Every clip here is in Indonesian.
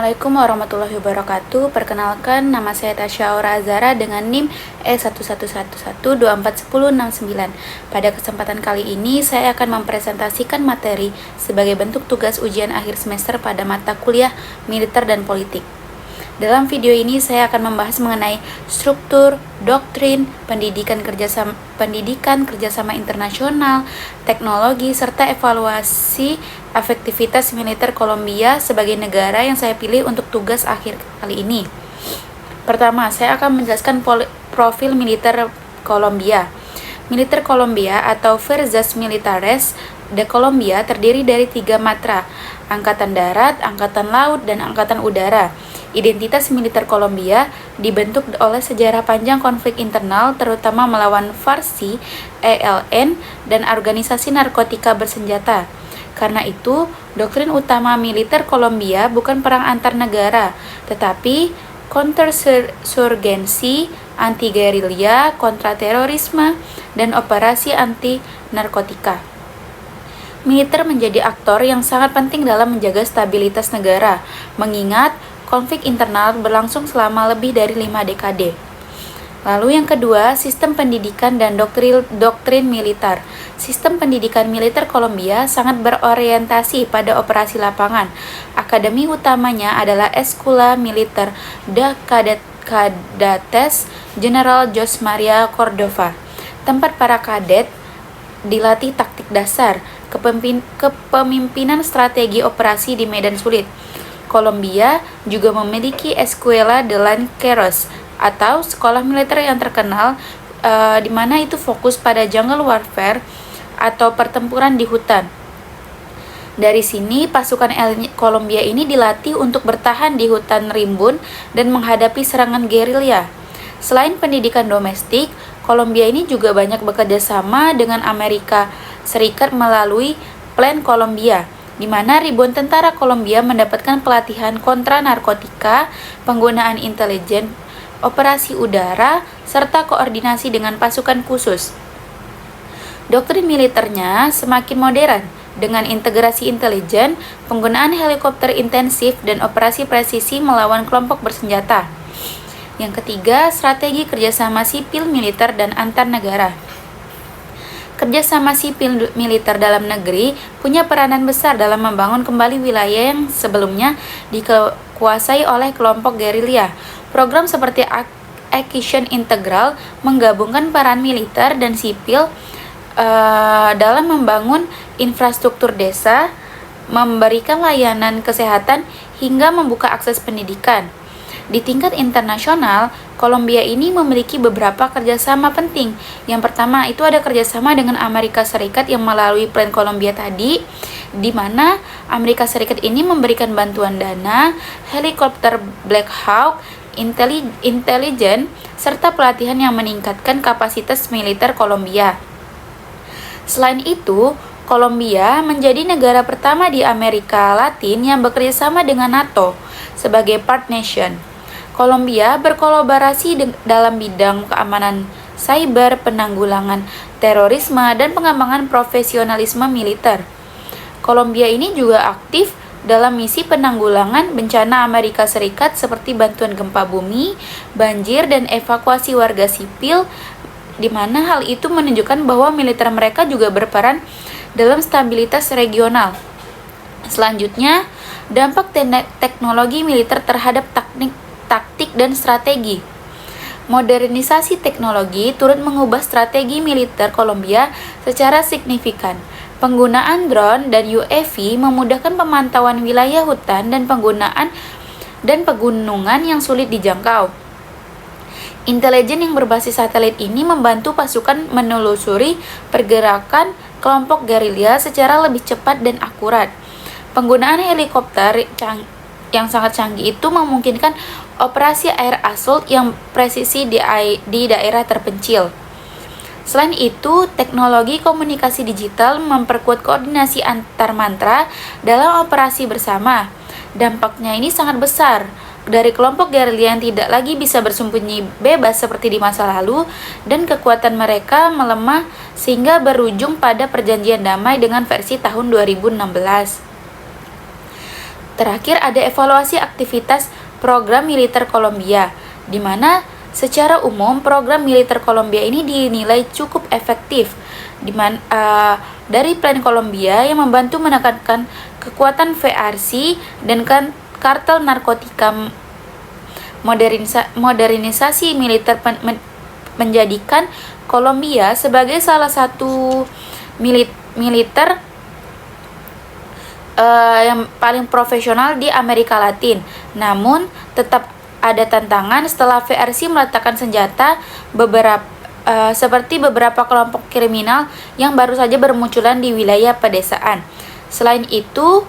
Assalamualaikum warahmatullahi wabarakatuh. Perkenalkan, nama saya Tasya Aura Azara dengan NIM E1111241069. Pada kesempatan kali ini, saya akan mempresentasikan materi sebagai bentuk tugas ujian akhir semester pada mata kuliah Militer dan Politik. Dalam video ini, saya akan membahas mengenai struktur, doktrin, pendidikan kerjasama internasional, teknologi, serta evaluasi efektivitas militer Kolombia sebagai negara yang saya pilih untuk tugas akhir kali ini. Pertama, saya akan menjelaskan profil militer Kolombia. Militer Kolombia atau Fuerzas Militares de Colombia terdiri dari 3 matra, Angkatan Darat, Angkatan Laut, dan Angkatan Udara. Identitas militer Kolombia dibentuk oleh sejarah panjang konflik internal, terutama melawan Farsi, ELN, dan organisasi narkotika bersenjata. Karena itu, doktrin utama militer Kolombia bukan perang antar negara, tetapi countersurgency, anti-gerilya, kontraterorisme, dan operasi anti-narkotika. Militer menjadi aktor yang sangat penting dalam menjaga stabilitas negara, mengingat konflik internal berlangsung selama lebih dari 5 dekade. Lalu yang kedua, sistem pendidikan dan doktrin militer. Sistem pendidikan militer Kolombia sangat berorientasi pada operasi lapangan. Akademi utamanya adalah Escuela Militar de Cadetes General José María Cordova, tempat para kadet dilatih taktik dasar, kepemimpinan strategi operasi di medan sulit. Kolombia juga memiliki Escuela de Lanceros atau sekolah militer yang terkenal, di mana itu fokus pada jungle warfare atau pertempuran di hutan. Dari sini, pasukan elit Kolombia ini dilatih untuk bertahan di hutan rimbun dan menghadapi serangan gerilya. Selain pendidikan domestik, Kolombia ini juga banyak bekerja sama dengan Amerika Serikat melalui Plan Kolombia, di mana ribuan tentara Kolombia mendapatkan pelatihan kontra narkotika, penggunaan intelijen, operasi udara, serta koordinasi dengan pasukan khusus. Doktrin militernya semakin modern, dengan integrasi intelijen, penggunaan helikopter intensif, dan operasi presisi melawan kelompok bersenjata. Yang ketiga, strategi kerjasama sipil, militer, dan antar negara. Kerjasama sipil militer dalam negeri punya peranan besar dalam membangun kembali wilayah yang sebelumnya dikuasai oleh kelompok gerilya. Program seperti Action Integral menggabungkan peran militer dan sipil dalam membangun infrastruktur desa, memberikan layanan kesehatan, hingga membuka akses pendidikan. Di tingkat internasional, Kolombia ini memiliki beberapa kerjasama penting. Yang pertama itu ada kerjasama dengan Amerika Serikat yang melalui Plan Kolombia tadi, di mana Amerika Serikat ini memberikan bantuan dana, helikopter Black Hawk, intelijen, serta pelatihan yang meningkatkan kapasitas militer Kolombia. Selain itu, Kolombia menjadi negara pertama di Amerika Latin yang bekerjasama dengan NATO sebagai part nation. Kolombia berkolaborasi dalam bidang keamanan cyber, penanggulangan terorisme, dan pengembangan profesionalisme militer. Kolombia ini juga aktif dalam misi penanggulangan bencana Amerika Serikat seperti bantuan gempa bumi, banjir, dan evakuasi warga sipil, di mana hal itu menunjukkan bahwa militer mereka juga berperan dalam stabilitas regional. Selanjutnya, dampak teknologi militer terhadap taktik dan strategi. Modernisasi teknologi turut mengubah strategi militer Kolombia secara signifikan. Penggunaan drone dan UAV memudahkan pemantauan wilayah hutan dan pegunungan yang sulit dijangkau. Intelijen yang berbasis satelit ini membantu pasukan menelusuri pergerakan kelompok gerilya secara lebih cepat dan akurat. Penggunaan helikopter yang sangat canggih itu memungkinkan operasi air assault yang presisi di daerah terpencil. Selain itu, teknologi komunikasi digital memperkuat koordinasi antar matra dalam operasi bersama. Dampaknya ini sangat besar. Dari kelompok gerilya yang tidak lagi bisa bersembunyi bebas seperti di masa lalu, dan kekuatan mereka melemah sehingga berujung pada perjanjian damai dengan versi tahun 2016. Terakhir ada evaluasi aktivitas program militer Kolombia, di mana secara umum program militer Kolombia ini dinilai cukup efektif, dari plan Kolombia yang membantu menekankan kekuatan VRC dan kartel narkotika. Modernisasi militer menjadikan Kolombia sebagai salah satu militer yang paling profesional di Amerika Latin. Namun, tetap ada tantangan setelah VRC meletakkan senjata seperti beberapa kelompok kriminal yang baru saja bermunculan di wilayah pedesaan. Selain itu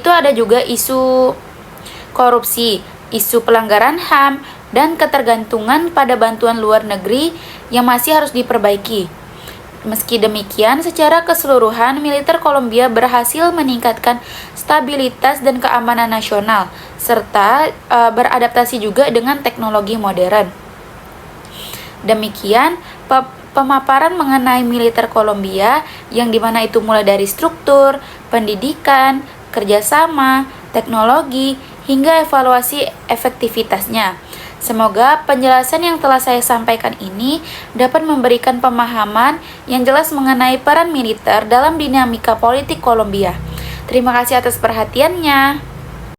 ada juga isu korupsi, isu pelanggaran HAM, dan ketergantungan pada bantuan luar negeri yang masih harus diperbaiki. Meski demikian, secara keseluruhan, militer Kolombia berhasil meningkatkan stabilitas dan keamanan nasional, serta beradaptasi juga dengan teknologi modern. Demikian pemaparan mengenai militer Kolombia, yang dimana itu mulai dari struktur, pendidikan, kerjasama, teknologi, hingga evaluasi efektivitasnya. Semoga penjelasan yang telah saya sampaikan ini dapat memberikan pemahaman yang jelas mengenai peran militer dalam dinamika politik Kolombia. Terima kasih atas perhatiannya.